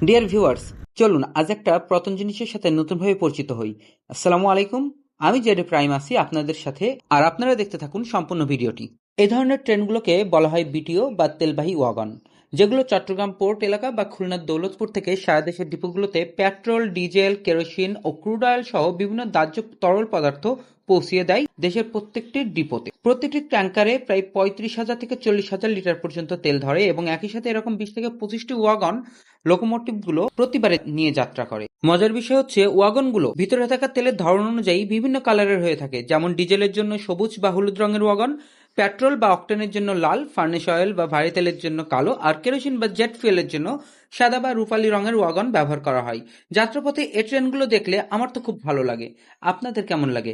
Dear viewers, চলুন আজ একটা প্রথম জিনিসের সাথে নতুনভাবে পরিচিত হই। আসসালামু আলাইকুম। আমি জেডে প্রাইম আছি আপনাদের সাথে, আর আপনারা দেখতে থাকুন সম্পূর্ণ ভিডিওটি। এই ধরনের ট্রেনগুলোকে বলা হয় বিটিও বা তেলবাহী ওয়াগন, যেগুলো চট্টগ্রাম পোর্ট এলাকা বা খুলনার দৌলতপুর থেকে সারা দেশের ডিপোগুলোতে পেট্রোল, ডিজেল, কেরোসিন ও ক্রুড অয়েল সহ বিভিন্ন দাহ্য তরল পদার্থ পৌঁছিয়ে দেয় দেশের প্রত্যেকটি ডিপোতে। প্রতিটি ট্যাঙ্কারে প্রায় ৩৫,০০০ থেকে ৪০,০০০ লিটার পর্যন্ত তেল ধরে এবং একই সাথে এরকম ২০ থেকে ২৫টি ওয়াগন লোকোমোটিভগুলো প্রতিবারে নিয়ে যাত্রা করে। মজার বিষয় হচ্ছে ওয়াগনগুলো ভিতরে থাকা তেলের ধরন অনুযায়ী বিভিন্ন কালারের হয়ে থাকে, যেমন ডিজেলের জন্য সবুজ বা হলুদ রঙের ওয়াগন, পেট্রোল বা অক্টেনের জন্য লাল, ফার্নেস অয়েল বা ভারী তেলের জন্য কালো, আর কেরোসিন বা জেট ফুয়েলের জন্য সাদা বা রূপালী রঙের ওয়াগন ব্যবহার করা হয়। যাত্রাপথে এই ট্রেনগুলো দেখলে আমার তো খুব ভালো লাগে। আপনাদের কেমন লাগে?